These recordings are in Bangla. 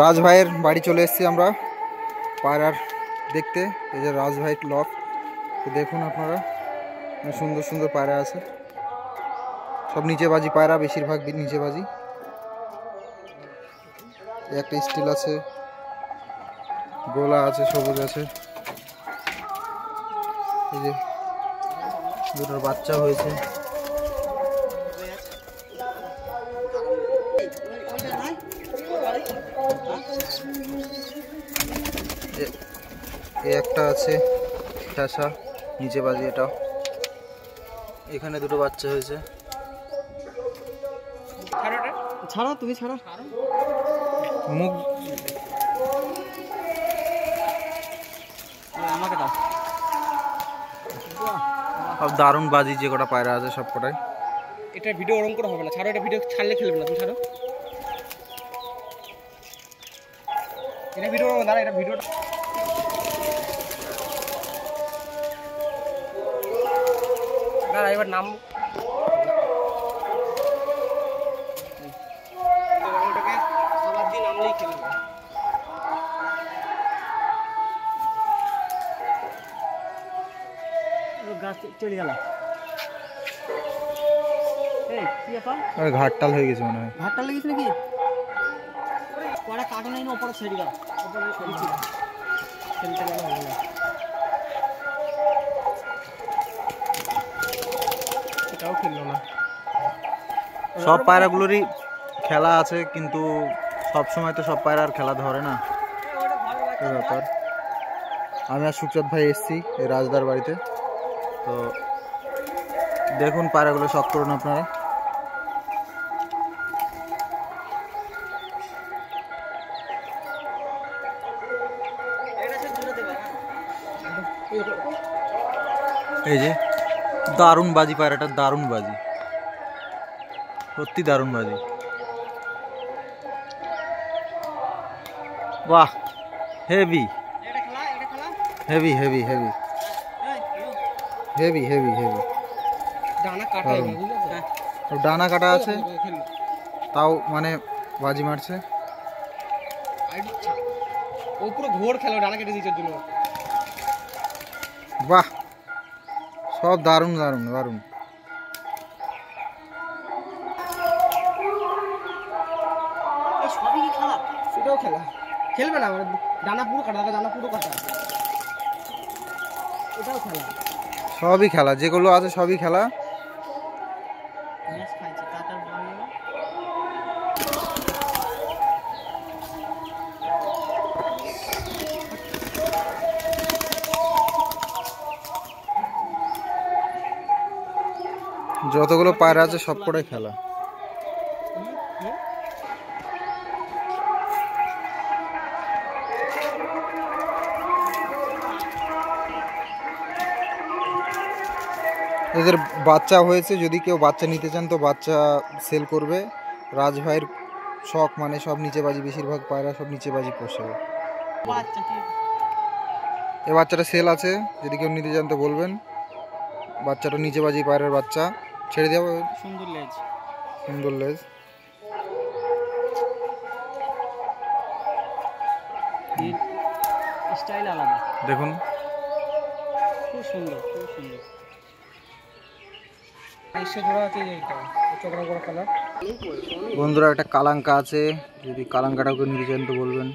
রাজ ভাইয়ের বাড়ি চলে এসেছি আমরা পায়রার দেখতে। এই যে রাজ ভাই লফট, তো দেখুন আপনারা সুন্দর সুন্দর পায়রা আছে, সব নিচে বাজি পায়রা, বেশিরভাগ নিচে বাজি। একটা স্টিল আছে, গোলা আছে, সবুজ আছে। এই যে দুটোর বাচ্চা হয়েছে। একটা আছে ঠেসা, নিচে বাজি এটা। এখানে দুটো বাচ্চা হয়েছে। ছাড়ো, তুমি ছাড়ো মুখ আমাকে দাও। সব দারুণ বাজি, যে কটা পায়রা আছে সব কটাই। এটা ভিডিও ওরকম করে হবে না, ছাড়ো। এটা ভিডিও ছাড়লে খেলবে না, তুমি ছাড়ো। এটা ভিডিও দাঁড়া, এটা ভিডিওটা দাঁড়া। এবার নাম সবার দিন নামলেই খেলবে। গাছ চলে গেল। ঘাটটাল হয়ে গেছে মনে হয়। ঘাটটাল লেগেছে নাকি? কড়া কাটো নাই না, ওপরে ছেড়ে দাও। ওপরে খেলতে গেলে হবে না। এটাও খেললো না। সব পায়রাগুলোরই খেলা আছে, কিন্তু সব সময় তো সব পায়রার খেলা ধরে না, ব্যাপার। আমি আর সুচাঁদ ভাই এসছি এই রাজদার বাড়িতে, তো দেখুন পায়রাগুলো শখ করুন আপনারা। এই যে দারুণ বাজি পায়রাটা, দারুণ বাজি, সত্যি দারুণ বাজি। বাহ, heavy heavy heavy heavy heavy heavy heavy. ডানা কাটা আছে, তাও মানে বাজি মারছে। ও পুরো ঘোর খেলো, ডানা কেটে দিয়েছে জন্য। বাহ, সব দারুণ দারুণ দারুণ। সবই কি খেলা? সেটাও খেলা, খেলবে না। ডানা পুরো কাটা, ডানা পুরো কাটা, এটাও খেলা। সবই খেলা, যেগুলো আছে সবই খেলা। যতগুলো পায়রা আছে সব কটাই খেলা। এদের বাচ্চা হয়েছে, যদি কেউ বাচ্চা নিতে চান তো বাচ্চা সেল করবে। রাজ ভাইয়ের শখ, মানে সব নিচে বাজি, বেশিরভাগ পায়রা সব নিচে বাজি পোষে। এ বাচ্চাটা সেল আছে, যদি কেউ নিতে চান তো বলবেন। বাচ্চাটা নিচে বাজি পায়রার বাচ্চা, ছেড়ে দেওয়া। সুন্দর লেজ, সুন্দর লেজ। স্টাইল আলাদা, দেখুন খুব সুন্দর, খুব সুন্দর। বন্ধুরা, একটা কালাঙ্কা আছে, যদি কালাঙ্কাটাকে নিতে চান তো বলবেন।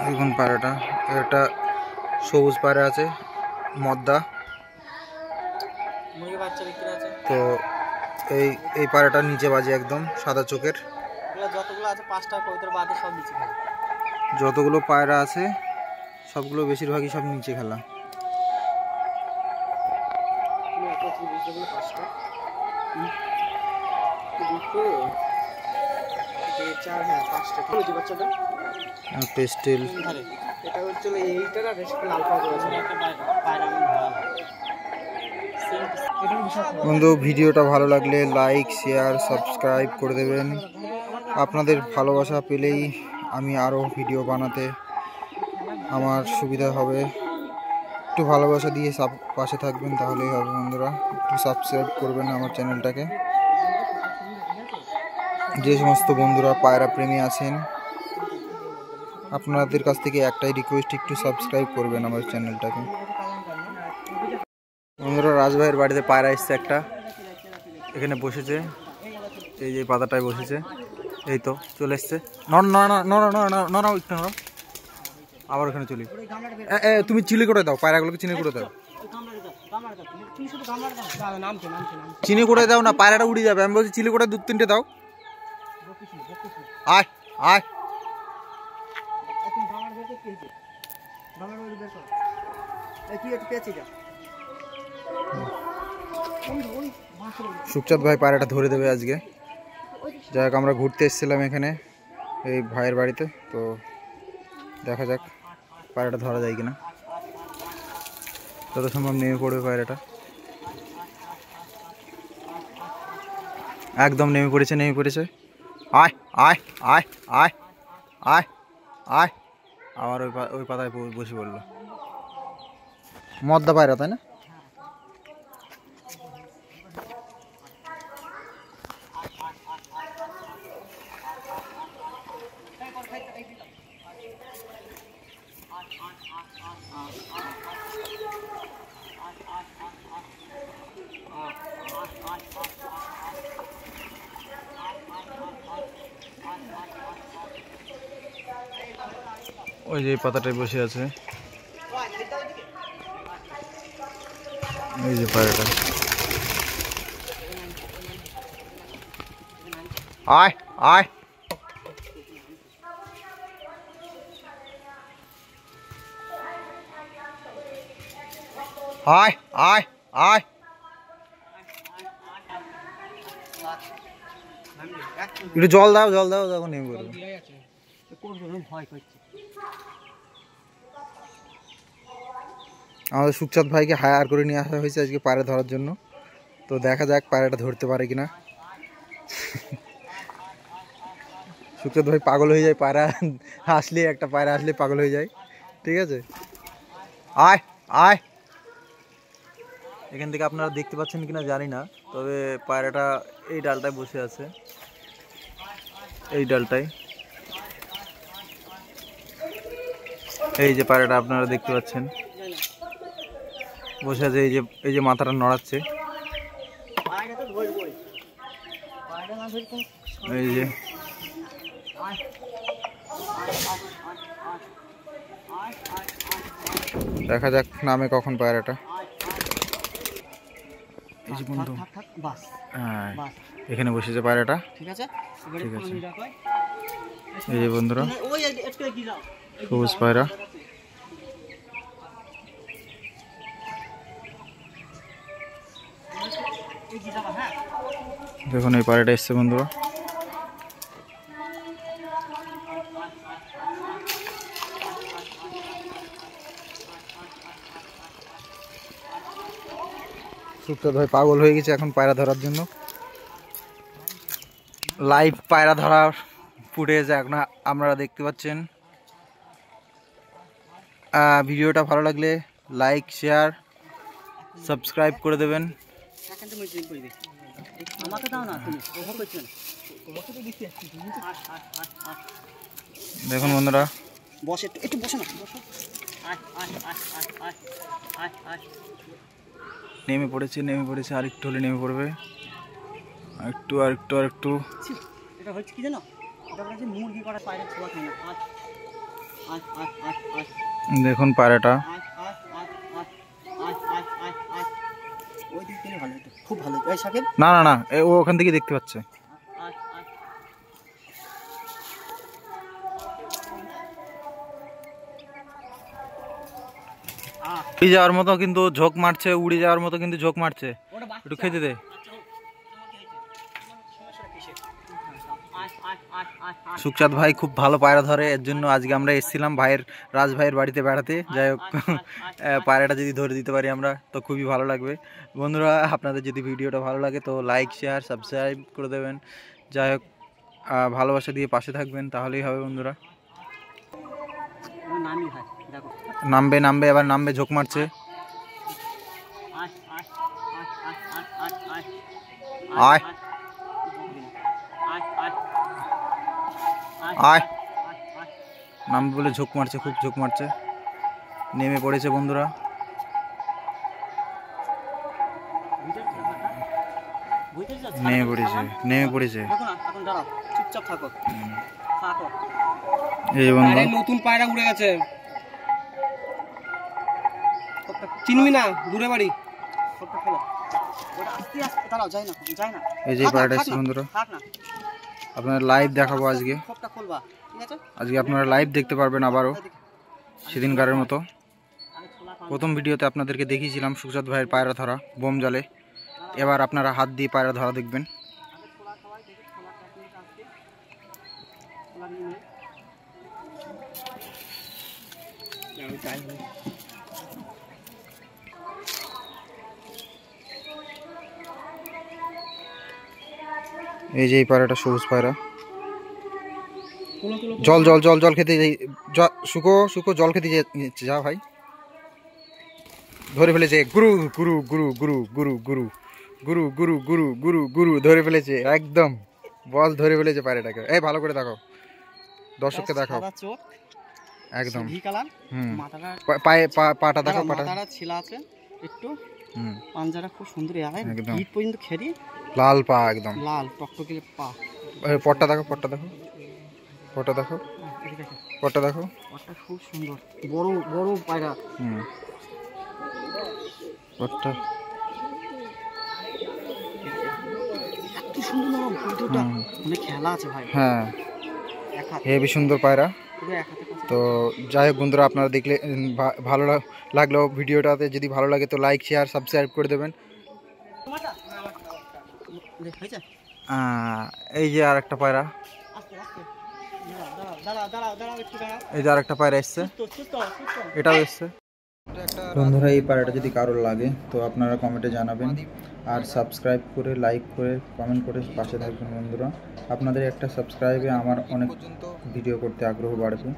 দেখুন পায়রাটা, একটা সবুজ পায়রা আছে, মদ্দা। তো এই পায়রাটা নিচে বাজে, একদম সাদা চোখের। যতগুলো আছে 5টা কবুতর বাদে সব নিচে খেলা। যতগুলো পায়রা আছে সবগুলো বেশিরভাগই সব নিচে খেলা। পেস্টেল। বন্ধু, ভিডিওটা ভালো লাগলে লাইক, শেয়ার, সাবস্ক্রাইব করে দেবেন। আপনাদের ভালোবাসা পেলেই আমি আরও ভিডিও বানাতে আমার সুবিধা হবে। একটু ভালোবাসা দিয়ে পাশে থাকবেন, তাহলেই হবে বন্ধুরা। একটু সাবস্ক্রাইব করবেন আমার চ্যানেলটাকে। যে সমস্ত বন্ধুরা পায়রা প্রেমী আছেন, আপনাদের কাছ থেকে একটাই রিকোয়েস্ট, একটু সাবস্ক্রাইব করবেন আমার চ্যানেলটাকে। বন্ধুরা, রাজভাইয়ের বাড়িতে পায়রা এসছে একটা, এখানে বসেছে, এই যে পাতাটায় বসেছে, এই তো চলে এসছে। আবার ওখানে চলি। তুমি চিলি করে দাও, পায়রাগুলোকে চিনি করে দাও, চিনি করে দাও না, পায়রাটা উড়ে যাবে। আমি বলছি চিলি করে 2-3টে দাও। আয় আয়, সুখচাঁদ ভাই পায়রাটা ধরে দেবে আজকে। যাই হোক, আমরা ঘুরতে এসেছিলাম এখানে এই ভাইয়ের বাড়িতে, তো দেখা যাক পায়রাটা ধরা যায় কিনা। যত সম্ভব নেমে পড়বে পায়রাটা, একদম নেমে পড়েছে। আয় আয় আয় আয় আয় আয়, আমার ওই পাতায় বসে পড়লো। মদ্দা পায়রা, তাই না? ওই যে পাতাটায় বসে আছে, এই যে পায়রাটা। আয় আয়, আয় আয় আয়, একটু জল দাও, তখন নেমে পড়বে। আমাদের সুখচাঁদ ভাইকে হায়ার করে নিয়ে আসা হয়েছে আজকে পায়রা ধরার জন্য, তো দেখা যাক পায়রাটা ধরতে পারে কিনা। সুখচাঁদ ভাই পাগল হয়ে যায়, পায়রা আসলে, একটা পায়রা আসলে পাগল হয়ে যায়। ঠিক আছে, আয় আয়। এখান থেকে আপনারা দেখতে পাচ্ছেন কিনা জানি না, তবে পায়রাটা এই ডালটায় বসে আছে, এই ডালটায়। এই যে পায়রাটা আপনারা দেখতে পাচ্ছেন বসে আছে, এই যে মাথাটা নড়াচ্ছে, এই যে। দেখা যাক নামে কখন পায়রাটা। এই যে বন্ধু, হ্যাঁ এখানে বসেছে পায়রাটা। ঠিক আছে, এই যে বন্ধুরা, সবুজ পায়রা। দেখুন এই পায়রাটা এসছে বন্ধুরা। সুখচাঁদ ভাই পাগল হয়ে গেছে এখন পায়রা ধরার জন্য। লাইভ পায়রা ধরার ফুটেজ এখন আপনারা দেখতে পাচ্ছেন। ভিডিওটা ভালো লাগলে লাইক, শেয়ার, সাবস্ক্রাইব করে দেবেন। দেখুন বন্ধুরা, নেমে পড়েছে, আর একটু হলে নেমে পড়বে। একটু এটা হচ্ছে কি জানো, এটা হচ্ছে মুরগি করা পায়রা ছোঁয়া খায় না। দেখুন পায়রাটা, ওই দিক থেকে ভালো হতো, খুব ভালো হতো। এই সাকিব, না ও ওখান থেকে দেখতে পাচ্ছে। উড়ে যাওয়ার মতো কিন্তু ঝোঁক মারছে, একটু খেতে দে। সুখচাঁদ ভাই খুব ভালো পায়রা ধরে, এর জন্য আজকে আমরা এসেছিলাম রাজ ভাইয়ের বাড়িতে বেড়াতে। যাই হোক, পায়রাটা যদি ধরে দিতে পারি আমরা তো খুবই ভালো লাগবে। বন্ধুরা, আপনাদের যদি ভিডিওটা ভালো লাগে তো লাইক, শেয়ার, সাবস্ক্রাইব করে দেবেন। যাই হোক, ভালোবাসা দিয়ে পাশে থাকবেন, তাহলেই হবে বন্ধুরা। নামবে, এবার নামবে, ঝোঁক মারছে। আয় আয় নাম বলে ঝোঁক মারছে, খুব ঝোঁক মারছে। নেমে পড়েছে বন্ধুরা। নেমে পড়েছে, নেমে পড়েছে। চুপচাপ থাকো, থাকো। এই বন্ধু নতুন পায়রা উড়ে গেছে, চিনবি না, দূরে বাড়ি। এই যে পায়রাটা এসছে বন্ধুরা, আপনারা লাইভ দেখাবো আজকে। আজকে আপনারা লাইভ দেখতে পারবেন আবারও সেদিনকারের মতো। প্রথম ভিডিওতে আপনাদেরকে দেখিয়েছিলাম সুকচাঁদ ভাইয়ের পায়রা ধরা বোম জালে। এবার আপনারা হাত দিয়ে পায়রা ধরা দেখবেন। এই যে এই পায়রাটা সবুজ পায়রা। জল জল জল জল খেতে যাই, শুকো শুকো জল খেতে যা ভাই। ধরে ফেলেছে গুরু গুরু গুরু গুরু গুরু গুরু গুরু গুরু গুরু গুরু গুরু ধরে ফেলেছে, একদম বল ধরে ফেলেছে পায়রাটাকে। এই ভালো করে দেখাও, দর্শককে দেখাও একদম। পায়ে পাটা দেখাও, পাটা ছিলা আছে একটু, পাঞ্জাটা খুব সুন্দর, একদম হিট পর্যন্ত খেরি, লাল পা, একদম লাল টকটকে পা। পটটা দেখো, পটটা দেখো, পটটা দেখো, পটটা দেখো, পটটা খুব সুন্দর, বড় বড় পায়রা। পটটা এত সুন্দর নরম, পুরোটা মানে খেলা আছে ভাই। হ্যাঁ, হেবি সুন্দর পায়রা। তো যাই হোক বন্ধুরা, আপনারা দেখলে ভালো লাগলো ভিডিওটাতে। যদি ভালো লাগে তো লাইক শেয়ার সাবস্ক্রাইব করে দেবেন। এই যে আর একটা পায়রা, এই যে আর একটা পায়রা এসছে, এটাও এসছে বন্ধুরা। এই পায়রাটা যদি কারোর লাগে তো আপনারা কমেন্টে জানাবেন, আর সাবস্ক্রাইব করে লাইক করে কমেন্ট করে পাশে থাকবেন বন্ধুরা। আপনাদের একটা সাবস্ক্রাইবে আমার অনেক ভিডিও করতে আগ্রহ বাড়বে,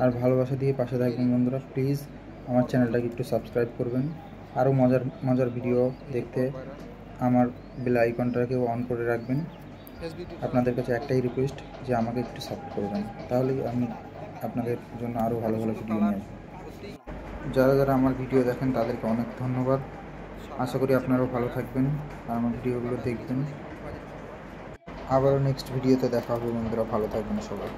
আর ভালোবাসা দিয়ে পাশে থাকবেন বন্ধুরা। প্লিজ আমার চ্যানেলটাকে একটু সাবস্ক্রাইব করবেন। আরও মজার মজার ভিডিও দেখতে আমার বেল আইকনটাকেও অন করে রাখবেন। আপনাদের কাছে একটাই রিকোয়েস্ট যে আমাকে একটু সাপোর্ট করবেন, তাহলেই আমি আপনাদের জন্য আরও ভালো ভালো ভিডিও নিয়ে আসবো। যারা যারা আমার ভিডিও দেখেন তাদেরকে অনেক ধন্যবাদ। আশা করি আপনারাও ভালো থাকবেন আর আমার ভিডিওগুলো দেখবেন। আবারও নেক্সট ভিডিওতে দেখা হবে বন্ধুরা, ভালো থাকবেন সবাই।